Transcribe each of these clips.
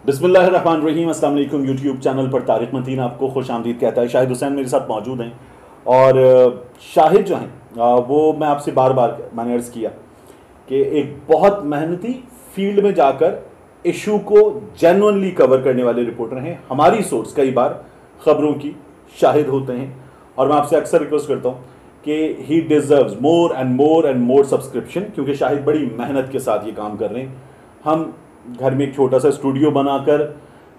बिस्मिल्लाहिर्रहमानिर्रहीम। अस्सलाम वालेकुम। यूट्यूब चैनल पर तारिक मतीन आपको खुश आमदीद कहता है। शाहिद हुसैन मेरे साथ मौजूद हैं और शाहिद जो हैं वो मैं आपसे बार बार मैंने अर्ज़ किया कि एक बहुत मेहनती फील्ड में जाकर इशू को जेन्युइनली कवर करने वाले रिपोर्टर हैं। हमारी सोर्स कई बार खबरों की शाहिद होते हैं और मैं आपसे अक्सर रिक्वेस्ट करता हूँ कि ही deserves more and more and more subscription, क्योंकि शाहिद बड़ी मेहनत के साथ ये काम कर रहे हैं। हम घर में एक छोटा सा स्टूडियो बनाकर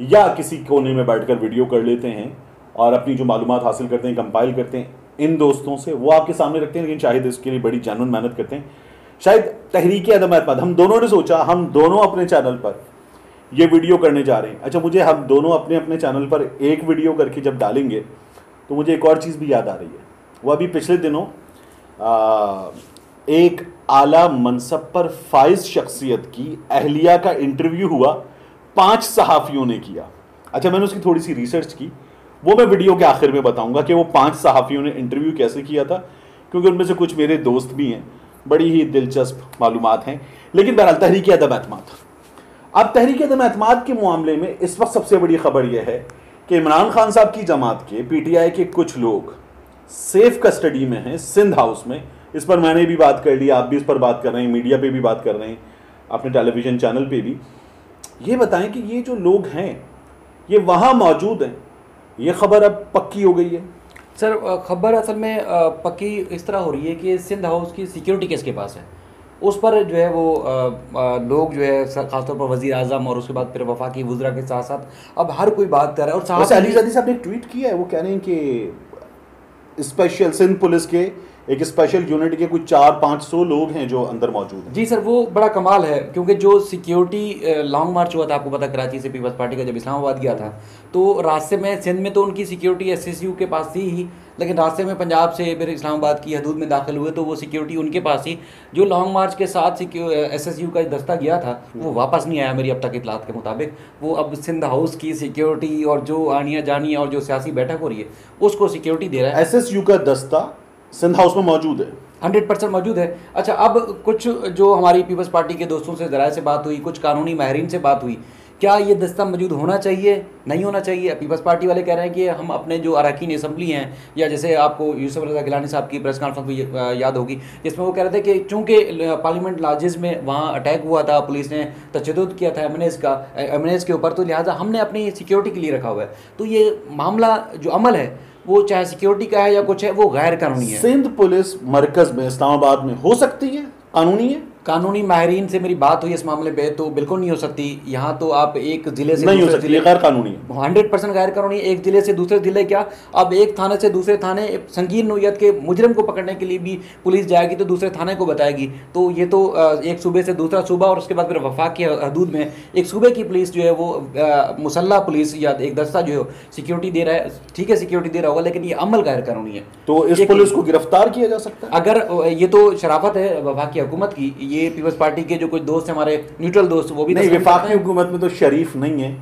या किसी कोने में बैठकर वीडियो कर लेते हैं और अपनी जो मालूमात हासिल करते हैं, कंपाइल करते हैं इन दोस्तों से, वो आपके सामने रखते हैं। लेकिन शाहिद इसके लिए बड़ी जेन्युइन मेहनत करते हैं। शायद तहरीक अदम एतमाद हम दोनों ने सोचा हम दोनों अपने चैनल पर ये वीडियो करने जा रहे हैं। अच्छा, मुझे हम दोनों अपने अपने चैनल पर एक वीडियो करके जब डालेंगे तो मुझे एक और चीज़ भी याद आ रही है। वो अभी पिछले दिनों एक आला मनसब पर फाइज शख्सियत की अहलिया का इंटरव्यू हुआ, 5 सहाफ़ियों ने किया। अच्छा, मैंने उसकी थोड़ी सी रिसर्च की, वो मैं वीडियो के आखिर में बताऊंगा कि वो 5 सहाफ़ियों ने इंटरव्यू कैसे किया था, क्योंकि उनमें से कुछ मेरे दोस्त भी हैं। बड़ी ही दिलचस्प मालूमात हैं। लेकिन बहरहाल तहरीक अदम एतमाद, अब तहरीक अदम एतमाद के मामले में इस वक्त सबसे बड़ी खबर यह है कि इमरान खान साहब की जमात के PTI के कुछ लोग सेफ कस्टडी में हैं सिंध हाउस में। इस पर मैंने भी बात कर ली, आप भी इस पर बात कर रहे हैं, मीडिया पे भी बात कर रहे हैं, अपने टेलीविज़न चैनल पे भी। ये बताएं कि ये जो लोग हैं ये वहाँ मौजूद हैं, ये खबर अब पक्की हो गई है? सर, खबर असल में पक्की इस तरह हो रही है कि सिंध हाउस की सिक्योरिटी किसके पास है, उस पर जो है वो लोग जो है खासतौर पर वज़ीर आज़म और उसके बाद फिर वफाकी वुज़रा के साथ साथ अब हर कोई बात कर रहा है। और साहब अली ज़ादी साहब ने ट्वीट किया है, वो कह रहे हैं कि स्पेशल सिंध पुलिस के एक स्पेशल यूनिट के कुछ 400-500 लोग हैं जो अंदर मौजूद हैं। जी सर, वो बड़ा कमाल है, क्योंकि जो सिक्योरिटी लॉन्ग मार्च हुआ था, आपको पता, कराची से पीपल्स पार्टी का जब इस्लामाबाद गया था, तो रास्ते में सिंध में तो उनकी सिक्योरिटी SSU के पास थी ही, लेकिन रास्ते में पंजाब से फिर इस्लामाबाद की हदूद में दाखिल हुए तो वो सिक्योरिटी उनके पास थी। जो लॉन्ग मार्च के साथ SSU का दस्ता गया था वो वापस नहीं आया मेरी अब तक इतलात के मुताबिक। वो अब सिंध हाउस की सिक्योरिटी और जो आनिया जानिया और जो सियासी बैठक हो रही है उसको सिक्योरिटी दे रहा है। SSU का दस्ता सिंध हाउस में मौजूद है, 100% मौजूद है। अच्छा, अब कुछ जो हमारी पीपल्स पार्टी के दोस्तों से ज़राए से बात हुई, कुछ कानूनी माहिरीन से बात हुई, क्या ये दस्ता मौजूद होना चाहिए, नहीं होना चाहिए? पीपल्स पार्टी वाले कह रहे हैं कि हम अपने जो अरकान असम्बली हैं, या जैसे आपको यूसुफ रज़ा गिलानी साहब की प्रेस कॉन्फ्रेंस भी याद होगी, जिसमें वो कह रहे थे कि चूँकि पार्लियामेंट लॉजेस में वहाँ अटैक हुआ था, पुलिस ने तशद्दुद किया था एमएनएस के ऊपर, तो लिहाजा हमने अपनी सिक्योरिटी के लिए रखा हुआ है। तो ये मामला जो अमल है वो चाहे सिक्योरिटी का है या कुछ है, वो गैर कानूनी है। सिंध पुलिस मरकज़ में इस्लामाबाद में हो सकती है, कानूनी है? कानूनी माहिरीन से मेरी बात हुई इस मामले पे, तो बिल्कुल नहीं हो सकती। यहाँ तो आप एक ज़िले से नहीं हो सकती, गैर कानूनी है, 100% गैर कानूनी। एक ज़िले से दूसरे ज़िले क्या, अब एक थाने से दूसरे थाने संगीन नोयत के मुजरिम को पकड़ने के लिए भी पुलिस जाएगी तो दूसरे थाने को बताएगी। तो ये तो एक सूबे से दूसरा सूबा और उसके बाद फिर वफाक की हदूद में एक सूबे की पुलिस जो है वो मुसल्ला पुलिस या एक दस्ता जो है सिक्योरिटी दे रहा है। ठीक है, सिक्योरिटी दे रहा होगा, लेकिन ये अमल गैर कानूनी है। तो इस पुलिस को गिरफ्तार किया जा सकता है अगर ये तो शराफत है वफाक की हुकूमत की। ये पीपल्स पार्टी के जो कुछ दोस्त हैं हमारे न्यूट्रल दोस्त, वो भी नहीं, वफाकी हुकूमत में तो शरीफ नहीं है,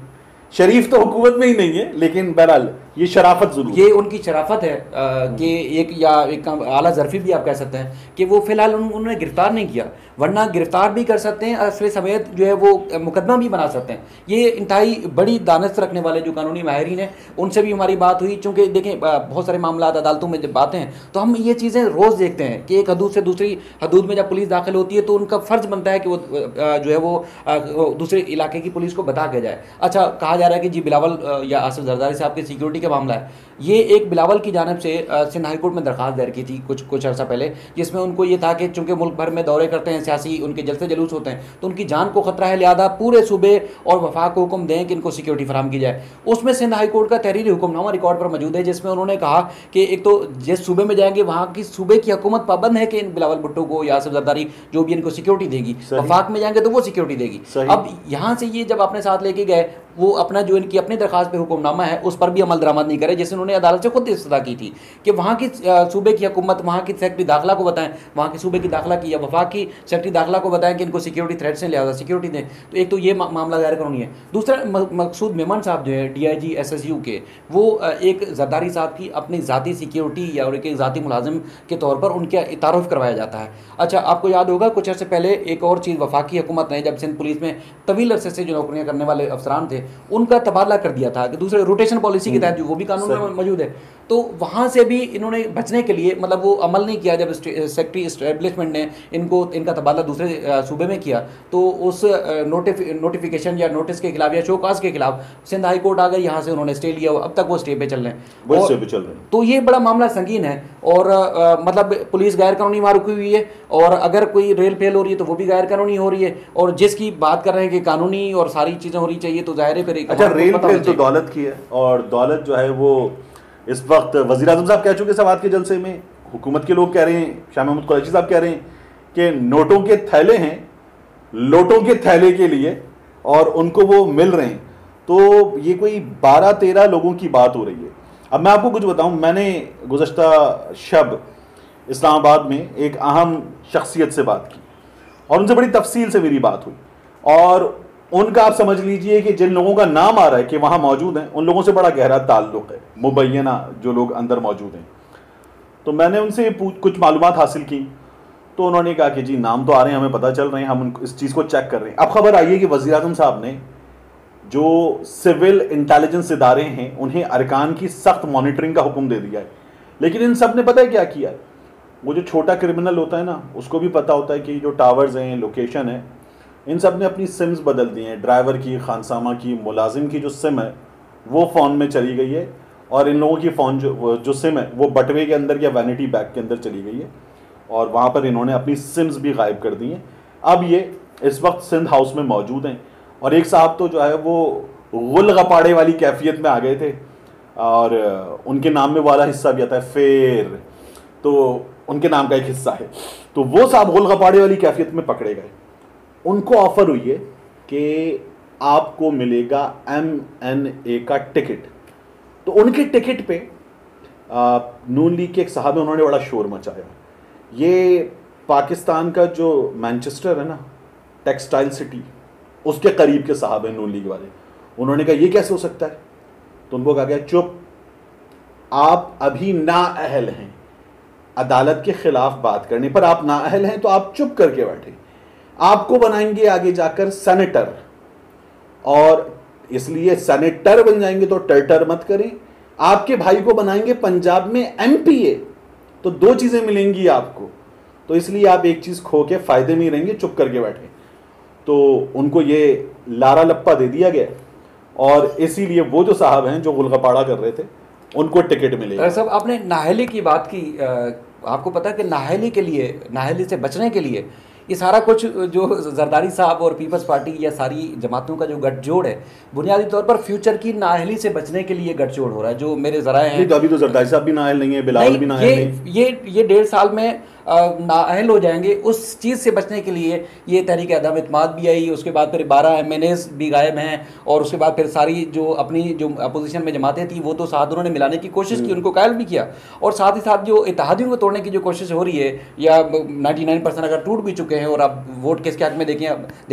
शरीफ तो हुकूमत में ही नहीं है, लेकिन बहरहाल ये शराफत जरूर, ये उनकी शराफत है कि एक आला ज़रफ़ी भी आप कह सकते हैं कि वो फिलहाल उन्होंने गिरफ्तार नहीं किया, वरना गिरफ्तार भी कर सकते हैं, असले समेत जो है वो मुकदमा भी बना सकते हैं। ये इंतहाई बड़ी दानस्त रखने वाले जो कानूनी माहिरीन हैं उनसे भी हमारी बात हुई। चूँकि देखें बहुत सारे मामला अदालतों में जब आते हैं तो हम ये चीज़ें रोज़ देखते हैं कि एक हदूद से दूसरी हदूद में जब पुलिस दाखिल होती है तो उनका फ़र्ज़ बनता है कि वो जो है वो दूसरे इलाके की पुलिस को बता के जाए। अच्छा, कहा जा रहा है कि जी बिलावल या आसिफ जरदारी साहब की सिक्योरिटी का मामला है, ये एक बिलावल की जानिब से सिंध हाई कोर्ट में दरख्वास्त दायर की थी कुछ अर्सा पहले, जिसमें उनको ये था कि चूंकि मुल्क भर में दौरे करते हैं सियासी, उनके जलसे जलूस होते हैं तो उनकी जान को खतरा है, लिहाजा पूरे सूबे और वफाक को हुक्म दें कि इनको सिक्योरिटी फराहम की जाए। उसमें सिंध हाई कोर्ट का तहरीरी हुक्मनामा रिकॉर्ड पर मौजूद है, जिसमें उन्होंने कहा कि एक तो जिस सूबे में जाएंगे वहाँ की सूबे की हुकूमत पाबंद है कि इन बिलावल भुट्टो को या आसिफ जरदारी जो भी इनको सिक्योरिटी देगी, वफाक में जाएंगे तो वो सिक्योरिटी देगी। अब यहाँ से ये जब अपने साथ लेके गए, वो अपना जो इनकी अपनी दरखास्त पे हुक्मनामा है उस पर भी अमल दरामद नहीं करे, जैसे उन्होंने अदालत से खुद इस्तदा की थी कि वहाँ की सूबे की हुकूमत, वहाँ की सेक्रेटरी दाखिला को बताएं, वहाँ की सूबे की दाखिला की या वफाक की सेक्रेटरी दाखिला को बताएं कि इनको सिक्योरिटी थ्रेट से लिहाजा सिक्योरिटी दें। तो एक तो ये मामला गैर कानूनी है। दूसरा, मकसूद मेमन साहब जो है DIG SSU के, वो एक जरदारी साहब की अपनी ज़ाती सिक्योरिटी या एक ज़ाती मुलाजिम के तौर पर उनका तारुफ करवाया जाता है। अच्छा, आपको याद होगा कुछ अर्से पहले एक और चीज़ वफाकी हुकूमत ने, जब सिंध पुलिस में तवील अरसे से जो नौकरियाँ करने वाले अफसरान थे उनका तबादला कर दिया था कि दूसरे रोटेशन पॉलिसी के तहत जो वो भी कानून में मौजूद है। तो वहाँ से भी इन्होंने बचने के लिए मतलब वो अमल नहीं किया। जब सेक्रेटरी इस्टेब्लिशमेंट ने इनका तबादला दूसरे सूबे में किया तो उस नोटिफिकेशन या नोटिस के खिलाफ या शोकाज के खिलाफ सिंध हाई कोर्ट आ गई, यहाँ से उन्होंने स्टे लिया, अब तक वो स्टे पे चल रहे हैं। तो ये बड़ा मामला संगीन है और मतलब पुलिस गैर कानूनी वहाँ रुकी हुई है और अगर कोई रेल फेल हो रही है तो वो भी गैर कानूनी हो रही है। और जिसकी बात कर रहे हैं कि कानूनी और सारी चीज़ें होनी चाहिए तो जाहिर है फिर अच्छा, रेल फेल तो दौलत की है और दौलत जो है वो इस वक्त वज़ीर आज़म साहब कह चुके सवात के जलसे में, हुकूमत के लोग कह रहे हैं, शाह महमूद कुरैशी साहब कह रहे हैं कि नोटों के थैले हैं लोटों के थैले के लिए और उनको वो मिल रहे हैं। तो ये कोई 12-13 लोगों की बात हो रही है। अब मैं आपको कुछ बताऊं, मैंने गुज़श्ता शब इस्लामाबाद में एक अहम शख्सियत से बात की और उनसे बड़ी तफसील से मेरी बात हुई और उनका आप समझ लीजिए कि जिन लोगों का नाम आ रहा है कि वहाँ मौजूद हैं उन लोगों से बड़ा गहरा ताल्लुक़ है, मुबैना जो लोग अंदर मौजूद हैं। तो मैंने उनसे कुछ मालूमात हासिल की तो उन्होंने कहा कि जी नाम तो आ रहे हैं, हमें पता चल रहे हैं, हम इस चीज़ को चेक कर रहे हैं। अब खबर आई है कि वज़ीर आज़म साहब ने जो सिविल इंटेलिजेंस इदारे हैं उन्हें अरकान की सख्त मॉनिटरिंग का हुक्म दे दिया है। लेकिन इन सब ने पता है क्या किया है, वो जो छोटा क्रिमिनल होता है ना उसको भी पता होता है कि जो टावर्स हैं, लोकेशन है, इन सब ने अपनी सिम्स बदल दी हैं। ड्राइवर की, खानसामा की, मुलाजिम की जो सिम है वो फ़ोन में चली गई है और इन लोगों की फ़ोन जो सिम है वो बटवे के अंदर या वैनिटी बैग के अंदर चली गई है और वहाँ पर इन्होंने अपनी सिम्स भी गायब कर दी हैं। अब ये इस वक्त सिंध हाउस में मौजूद हैं और एक साहब तो जो है वो गुल गपाड़े वाली कैफियत में आ गए थे और उनके नाम में वाला हिस्सा भी आता है फेर, तो उनके नाम का एक हिस्सा है। तो वो साहब गुल गपाड़े वाली कैफियत में पकड़े गए। उनको ऑफर हुई है कि आपको मिलेगा MNA का टिकट। तो उनके टिकट पे नून लीग के एक साहब है, उन्होंने बड़ा शोर मचाया। ये पाकिस्तान का जो मैनचेस्टर है ना, टेक्सटाइल सिटी, उसके करीब के साहब हैं नून लीग वाले। उन्होंने कहा ये कैसे हो सकता है, तो उनको कहा गया चुप, आप अभी नाअहल हैं अदालत के खिलाफ बात करने पर, आप नाअहल हैं तो आप चुप करके बैठे। आपको बनाएंगे आगे जाकर सेनेटर और इसलिए सेनेटर बन जाएंगे तो टर्टर मत करें। आपके भाई को बनाएंगे पंजाब में MPA, तो दो चीज़ें मिलेंगी आपको, तो इसलिए आप एक चीज़ खो के फ़ायदे में ही रहेंगे, चुप करके बैठे। तो उनको ये लारा लप्पा दे दिया गया और इसीलिए वो जो साहब हैं जो गुलगपाड़ा कर रहे थे उनको टिकट मिलेगा। साहब आपने नाअहली की बात की, आपको पता है कि नाअहली के लिए, नाअहली से बचने के लिए ये सारा कुछ जो जरदारी साहब और पीपल्स पार्टी या सारी जमातों का जो गठजोड़ है बुनियादी तौर पर फ्यूचर की नाअहली से बचने के लिए गठजोड़ हो रहा है। जो मेरे ज़राए हैं, तो अभी तो जरदारी साहब भी नाअहल नहीं है, बिलावल भी नाअहल नहीं, ये 1.5 साल में नाअहल हो जाएंगे। उस चीज़ से बचने के लिए ये तहरीक अदम इत्माद भी आई, उसके बाद फिर 12 MNAs भी गायब हैं और उसके बाद फिर सारी जो अपनी जो अपोजिशन में जमातें थी वो तो साथ उन्होंने मिलाने की कोशिश की, उनको कायल भी किया और साथ ही साथ जो इत्तेहादियों को तोड़ने की जो कोशिश हो रही है या 99% अगर टूट भी चुके हैं और अब वोट किसके हक में देते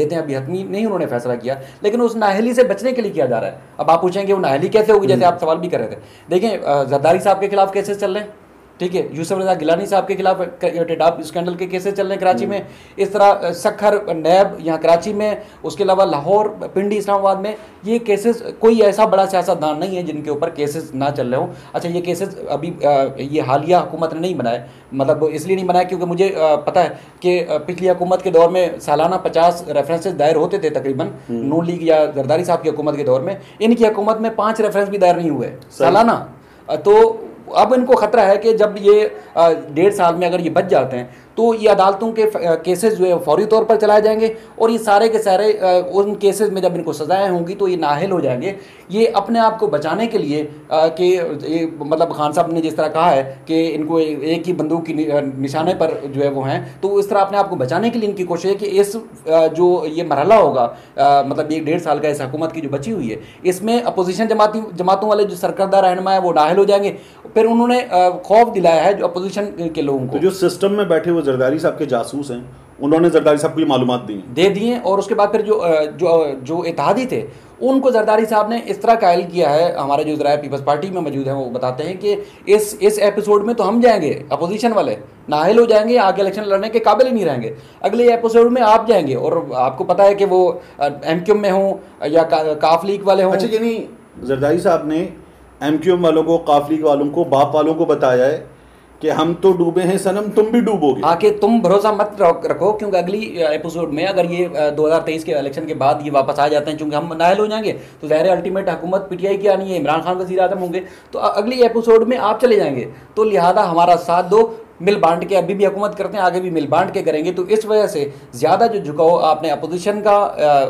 हैं अभी हतमी नहीं उन्होंने फैसला किया, लेकिन उस नाअहली से बचने के लिए किया जा रहा है। अब आप पूछेंगे वो नाअहली कैसे होगी, जैसे आप सवाल भी कर रहे थे। देखें जरदारी साहब के खिलाफ केसेस चल रहे हैं, ठीक है, यूसुफ रज़ा गिलानी साहब के खिलाफ टेडाब स्कैंडल के केसेस चल रहे हैं कराची में, इस तरह सखर नैब यहाँ कराची में, उसके अलावा लाहौर, पिंडी, इस्लामाबाद में ये केसेस, कोई ऐसा बड़ा सियासतदान नहीं है जिनके ऊपर केसेस ना चल रहे हों। अच्छा, ये केसेस अभी ये हालिया हुकूमत ने नहीं बनाए, मतलब इसलिए नहीं बनाया क्योंकि मुझे पता है कि पिछली हुकूमत के दौर में सालाना 50 रेफरेंसेस दायर होते थे तकरीबन, नून लीग या जरदारी साहब की हुकूमत के दौर में। इनकी हुकूमत में 5 रेफरेंस भी दायर नहीं हुए सालाना। तो अब इनको खतरा है कि जब ये 1.5 साल में अगर ये बच जाते हैं तो ये अदालतों के केसेस जो है फौरी तौर पर चलाए जाएंगे और ये सारे के सारे उन केसेस में जब इनको सजाएं होंगी तो ये नाअहल हो जाएंगे। ये अपने आप को बचाने के लिए कि मतलब खान साहब ने जिस तरह कहा है कि इनको एक ही बंदूक की निशाने पर जो है वो हैं, तो इस तरह अपने आप को बचाने के लिए इनकी कोशिश है कि इस जो ये मरहला होगा मतलब 1.5 साल का इस हुकूमत की जो बची हुई है इसमें अपोजिशन जमातों वाले जो सरकर्दा रहनुमा है वो नाअहल हो जाएंगे। फिर उन्होंने खौफ दिलाया है जो अपोजिशन के लोगों को, तो जो सिस्टम में बैठे हुए जरदारी साहब के जासूस हैं, उन्होंने जरदारी साहब को ये मालूमात दी हैं। दे दिए। और उसके बाद फिर जो इत्तेहादी थे उनको जरदारी साहब ने इस तरह कायल किया है। हमारे जो ज़राए पीपल्स पार्टी में मौजूद हैं वो बताते हैं कि इस एपिसोड में तो हम जाएंगे, अपोजिशन वाले नाअहल हो जाएंगे, आगे इलेक्शन लड़ने के काबिल ही नहीं रहेंगे। अगले एपिसोड में आप जाएंगे और आपको पता है कि वो MQM में हों या काफ लीग वाले हों। अच्छा, यानी जरदारी साहब ने MQM वालों को, काफ लीग वालों को, बाप वालों को बताया है कि हम तो डूबे हैं सनम, तुम भी डूबोगे। आके तुम भरोसा मत रखो, क्योंकि अगली एपिसोड में अगर ये 2023 के इलेक्शन के बाद ये वापस आ जाते हैं, चूंकि हम नाअहल हो जाएंगे तो ज़ाहिर अल्टीमेट हुकूमत PTI की आनी है, इमरान खान वज़ीर आज़म होंगे, तो अगली एपिसोड में आप चले जाएंगे। तो लिहाजा हमारा साथ दो, मिल बांट के, अभी भी हुकूमत करते हैं, आगे भी मिल बांट के करेंगे। तो इस वजह से ज़्यादा जो झुकाव आपने अपोजिशन का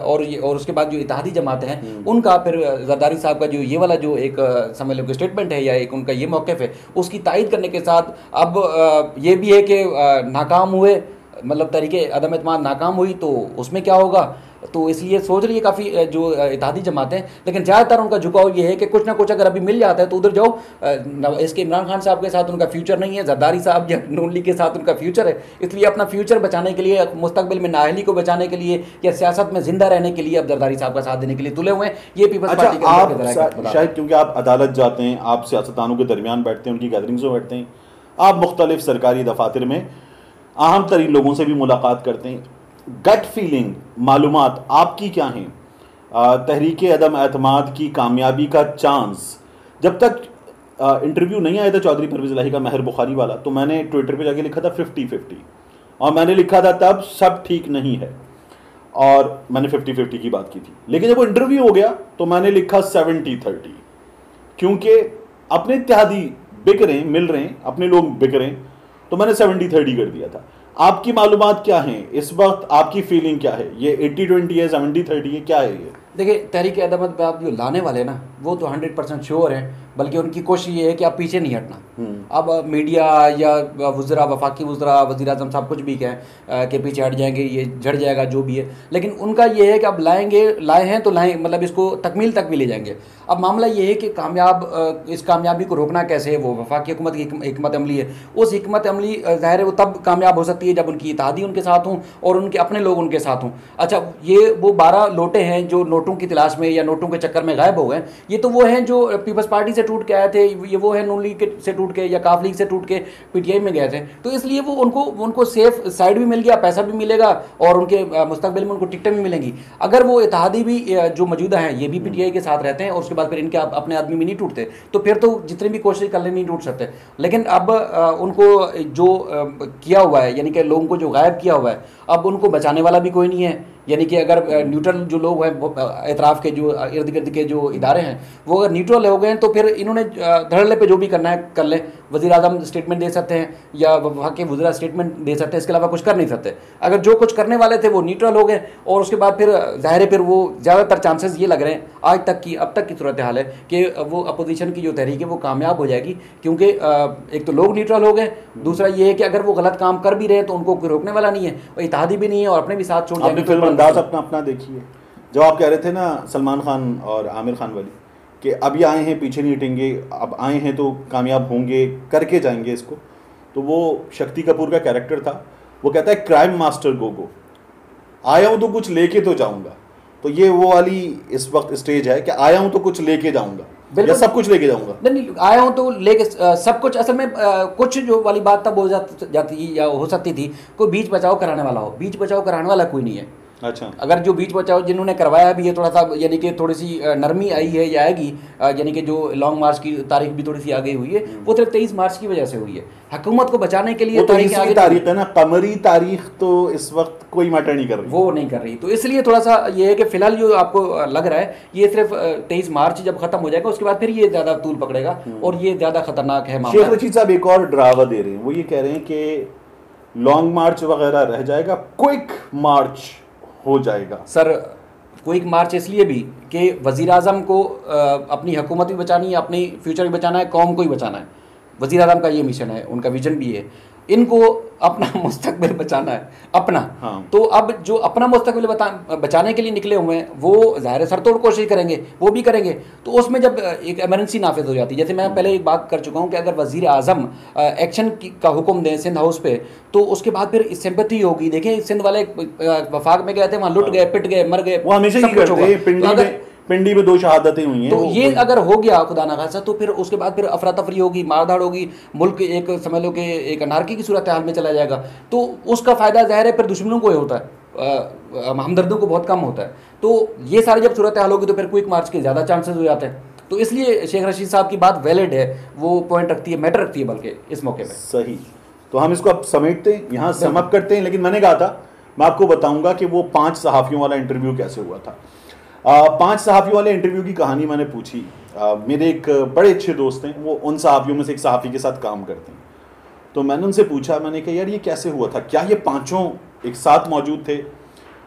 और उसके बाद जो इत्तेहादी जमातें हैं उनका, फिर जरदारी साहब का जो ये वाला जो एक समझ लो स्टेटमेंट है या एक उनका ये मौक़िफ़ है, उसकी तायद करने के साथ अब ये भी है कि नाकाम हुए, मतलब तरीके अदम एतमाद नाकाम हुई, तो उसमें क्या होगा। तो इसलिए सोच रही है काफ़ी जो इत्तेहादी जमातें, लेकिन ज़्यादातर उनका झुकाव ये है कि कुछ ना कुछ अगर अभी मिल जाता है तो उधर जाओ। इसके इमरान खान साहब के साथ उनका फ्यूचर नहीं है, जरदारी साहब या नून लीग के साथ उनका फ्यूचर है, इसलिए अपना फ्यूचर बचाने के लिए, मुस्तकबिल में नाअहली को बचाने के लिए या सियासत में जिंदा रहने के लिए अब जरदारी साहब का साथ देने के लिए तुले हुए हैं। ये पीपल्स पार्टी के शायद क्योंकि आप अदालत जाते हैं, आप सियासतदानों के दरमियान बैठते हैं, उनकी गैदरिंग्स में बैठते हैं, आप मुख्तलिफ सरकारी दफातर में अहम तरीन लोगों से भी मुलाकात करते हैं, गट फीलिंग, मालूमात आपकी क्या हैं? तहरीक अदम एतमाद की कामयाबी का चांस, जब तक इंटरव्यू नहीं आया था चौधरी परवेज़ इलाही का महर बुखारी वाला, तो मैंने ट्विटर पे जाके लिखा था 50-50, और मैंने लिखा था तब सब ठीक नहीं है, और मैंने 50-50 की बात की थी। लेकिन जब वो इंटरव्यू हो गया तो मैंने लिखा 70-30, क्योंकि अपने इत्तेहादी बिक रहे हैं, मिल रहे हैं, अपने लोग बिक रहे हैं, तो मैंने 70-30 कर दिया था। आपकी मालूमात क्या हैं इस वक्त, आपकी फीलिंग क्या है? ये 80-20 है, 70-30 है, क्या है ये? देखिए, तहरीक अदम एतमाद जो लाने वाले ना वो तो 100% श्योर हैं, बल्कि उनकी कोशिश ये है कि आप पीछे नहीं हटना। अब मीडिया या वज़रा, वफाकी वज़रा, वज़ीर आज़म साहब कुछ भी कहें कि पीछे हट जाएंगे, ये झड़ जाएगा, जो भी है, लेकिन उनका ये है कि अब लाए हैं तो लाएँ, मतलब इसको तकमील तक भी ले जाएंगे। अब मामला ये है कि इस कामयाबी को रोकना कैसे है, वो वफाकी हुकूमत की हिकमत अमली है। उस हिकमत अमली ज़ाहिर है वो तब कामयाब हो सकती है जब उनकी इत्तेहादी उनके साथ हों और उनके अपने लोग उनके साथ हों। अच्छा, ये वो 12 लोटे हैं जो नोटों की तलाश में या नोटों के चक्कर में गायब हो गए, ये तो वो हैं जो पीपल्स पार्टी से टूट के आए थे, ये वो हैं नून लीग से टूट के या काफ लीग से टूट के PTI में गए थे। तो इसलिए वो उनको सेफ साइड भी मिल गया, पैसा भी मिलेगा और उनके मुस्तकबिल में उनको टिकटें भी मिलेंगी। अगर वो इत्तेहादी भी जो मौजूदा हैं ये भी PTI के साथ रहते हैं और उसके बाद फिर इनके अपने आदमी भी नहीं टूटते, तो फिर तो जितनी भी कोशिश कर ले नहीं टूट सकते। लेकिन अब उनको जो किया हुआ है, यानी कि लोगों को जो गायब किया हुआ है, अब उनको बचाने वाला भी कोई नहीं है। यानी कि अगर न्यूट्रल जो लोग हैं, एतराफ़ के जो इर्द गिर्द के जो इदारे हैं, वो अगर न्यूट्रल हो गए हैं तो फिर इन्होंने धड़ल्ले पे जो भी करना है कर लें। वज़ीर आज़म स्टेटमेंट दे सकते हैं या वहाँ के वज़ीरा स्टेटमेंट दे सकते हैं, इसके अलावा कुछ कर नहीं सकते। अगर जो कुछ करने वाले थे वो न्यूट्रल हो गए और उसके बाद फिर ज़ाहिर है फिर वो ज़्यादातर चांसेस ये लग रहे हैं अब तक की सूरत हाल है कि वो अपोजिशन की जो तहरीक है वो कामयाब हो जाएगी, क्योंकि एक तो लोग न्यूट्रल हो गए, दूसरा ये है कि अगर वो गलत काम कर भी रहे हैं तो उनको कोई रोकने वाला नहीं है, और इत्तेहादी भी नहीं है और अपने भी साथ छोड़ जाएंगे। फिल्म अंदाज अपना देखिए, जब आप कह रहे थे ना सलमान खान और आमिर खान वाली कि अब ये आए हैं पीछे नहीं हटेंगे, अब आए हैं तो कामयाब होंगे, करके जाएंगे इसको, तो वो शक्ति कपूर का कैरेक्टर था, वो कहता है क्राइम मास्टर गो आया हूँ तो कुछ लेके तो जाऊँगा। तो ये वो वाली इस वक्त स्टेज है कि आया हूँ तो कुछ लेके जाऊँगा या सब कुछ लेके जाऊँगा। नहीं, आया हूँ तो लेके सब कुछ, असल में कुछ जो वाली बात तब हो जाती या हो सकती थी, कोई बीच बचाव कराने वाला हो, बीच बचाव कराने वाला कोई नहीं है। अच्छा, अगर जो बीच बचाव जिन्होंने करवाया भी है, थोड़ा सा यानी कि थोड़ी सी नरमी आई है या आएगी, यानी कि जो लॉन्ग मार्च की तारीख भी थोड़ी सी आगे हुई है, वो सिर्फ 23 मार्च की वजह से हुई है। हुकूमत को बचाने के लिए तारीख है ना, कमरी तारीख तो इस वक्त कोई मैटर नहीं कर रही, वो नहीं कर रही। तो इसलिए थोड़ा सा ये है कि फिलहाल जो आपको लग रहा है ये सिर्फ 23 मार्च जब खत्म हो जाएगा उसके बाद फिर ये ज़्यादा तूल पकड़ेगा और ये ज़्यादा खतरनाक है मामला। शेख रशीद साहब एक और डरावा दे रहे हैं, वो ये कह रहे हैं कि लॉन्ग मार्च वगैरह रह जाएगा, क्विक मार्च हो जाएगा। सर, क्विक मार्च इसलिए भी कि वज़ीर आज़म को अपनी हुकूमत भी बचानी है, अपनी फ्यूचर भी बचाना है, कौम को ही बचाना है। वज़ीर आज़म का ये मिशन है, उनका विजन भी है। इनको अपना मुस्तकबिल बचाना है अपना। हाँ। तो अब जो अपना मुस्तकबिल बचाने के लिए निकले हुए हैं वो ज़ाहिर है सरतोड़ कोशिश करेंगे, वो भी करेंगे। तो उसमें जब एक इमरजेंसी नाफिज हो जाती है, जैसे मैं पहले एक बात कर चुका हूँ कि अगर वज़ीर आज़म एक्शन का हुक्म दें सिंध हाउस पे, तो उसके बाद फिर सिंपैथी होगी। देखिए सिंध वाले वफाक में गए थे, वहाँ लुट गए, पिट गए, मर गए, वो हमेशा सब ही कुछ करते होगा। हैं। पिंडी में 2 शहादतें हुई हैं, तो ये अगर हो गया खुदा ना खासा, तो फिर उसके बाद फिर अफरा तफरी होगी, मारधाड़ होगी, मुल्क एक समझ लो कि एक अनारकी की सूरत हाल में चला जाएगा। तो उसका फ़ायदा ज़ाहिर है फिर दुश्मनों को ही होता है, हमदर्दों को बहुत कम होता है। तो ये सारी जब सूरत हाल होगी तो फिर क्विक मार्च के ज़्यादा चांसेस हो जाते हैं। तो इसलिए शेख रशीद साहब की बात वैलिड है, वो पॉइंट रखती है, मैटर रखती है बल्कि इस मौके पर। सही। तो हम इसको अब समेटते हैं, यहाँ समअप करते हैं। लेकिन मैंने कहा था मैं आपको बताऊंगा कि वो 5 सहाफ़ियों वाला इंटरव्यू कैसे हुआ था। 5 सहाफ़ियों वाले इंटरव्यू की कहानी मैंने पूछी। मेरे एक बड़े अच्छे दोस्त हैं, वो उन सहाफ़ियों में से एक सहाफ़ी के साथ काम करते हैं। तो मैंने उनसे पूछा, मैंने कहा यार ये कैसे हुआ था, क्या ये पांचों एक साथ मौजूद थे?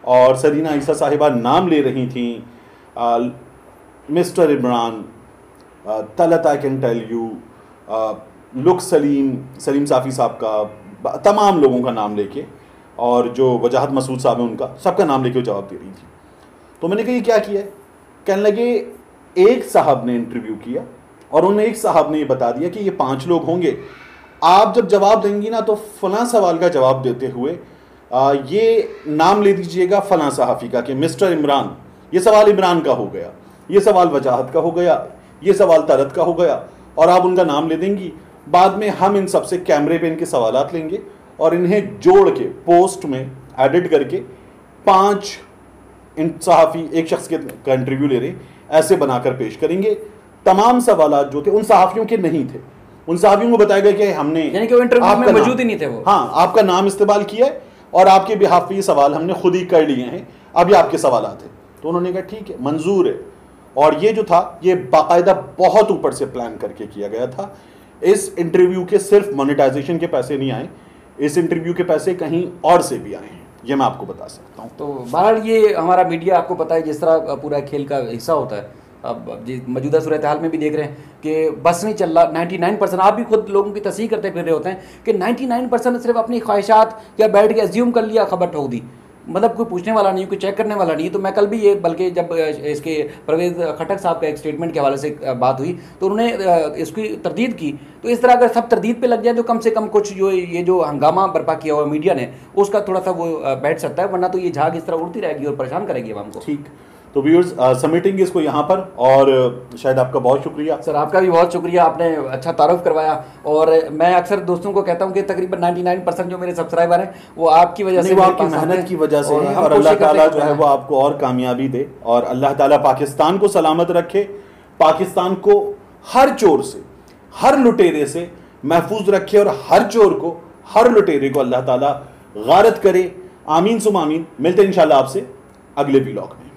और सरीना ईसा साहिबा नाम ले रही थी, mister Imran, Talat I can tell you, look Salim Safi साहब का, तमाम लोगों का नाम लेके, और जो वजाहत मसूद साहब हैं उनका, सबका नाम लेके जवाब दे रही थी। तो मैंने कहा ये क्या किया है? कहने लगे एक साहब ने इंटरव्यू किया और उन्हें एक साहब ने ये बता दिया कि ये 5 लोग होंगे, आप जब जवाब देंगी ना तो फलां सवाल का जवाब देते हुए ये नाम ले दीजिएगा फलां सहाफ़ी का कि मिस्टर इमरान, ये सवाल इमरान का हो गया, ये सवाल वजाहत का हो गया, ये सवाल तरत का हो गया, और आप उनका नाम ले देंगी। बाद में हम इन सबसे कैमरे पे इनके सवालात लेंगे और इन्हें जोड़ के पोस्ट में एडिट करके 5 इन सहाफ़ी एक शख्स के का इंटरव्यू ले रहे ऐसे बनाकर पेश करेंगे। तमाम सवालात जो थे उन सहाफ़ियों के नहीं थे, उन सहाफ़ियों को बताया गया कि हमने, यानी कि वो इंटरव्यू में मौजूद ही नहीं थे वो, हाँ, आपका नाम इस्तेमाल किया है और आपके बिहाफ पे ये सवाल हमने खुद ही कर लिए हैं, अब ये आपके सवालात हैं। तो उन्होंने कहा ठीक है, मंजूर है। और ये जो था ये बाकायदा बहुत ऊपर से प्लान करके किया गया था। इस इंटरव्यू के सिर्फ मोनेटाइजेशन के पैसे नहीं आए, इस इंटरव्यू के पैसे कहीं और से भी आए हैं, ये मैं आपको बता सकता हूँ। तो बहरहाल ये हमारा मीडिया आपको पता है जिस तरह पूरा खेल का हिस्सा होता है। अब मौजूदा सूरत हाल में भी देख रहे हैं कि बस नहीं चल रहा। 99%, आप भी खुद लोगों की तस्हीह करते फिर रहे होते हैं कि 99% सिर्फ अपनी ख्वाहिशात या बैठ के एज्यूम कर लिया, खबर ठोक दी, मतलब कोई पूछने वाला नहीं, कोई चेक करने वाला नहीं। तो मैं कल भी ये, बल्कि जब इसके परवेज़ खटक साहब का एक स्टेटमेंट के हवाले से बात हुई तो उन्होंने इसकी तरदीद की। तो इस तरह अगर सब तरदीद पे लग जाए तो कम से कम कुछ जो ये जो हंगामा बर्पा किया हुआ मीडिया ने उसका थोड़ा सा वो बैठ सकता है, वरना तो ये झाग इस तरह उड़ती रहेगी और परेशान करेगी हम को। ठीक, तो व्यूअर्स समेटेंगे इसको यहाँ पर, और शायद आपका बहुत शुक्रिया सर। आपका भी बहुत शुक्रिया, आपने अच्छा तारुफ करवाया। और मैं अक्सर दोस्तों को कहता हूँ कि तकरीबन 99% जो मेरे सब्सक्राइबर हैं वो आपकी वजह से, वो आपकी मेहनत की वजह से है, और अल्लाह ताला जो है वो आपको और कामयाबी दे, और अल्लाह ताला पाकिस्तान को सलामत रखे, पाकिस्तान को हर चोर से, हर लुटेरे से महफूज रखे, और हर चोर को, हर लुटेरे को अल्लाह ताला गारत करे। आमीन सुम आमीन। मिलते हैं इंशाल्लाह आपसे अगले व्लॉग में।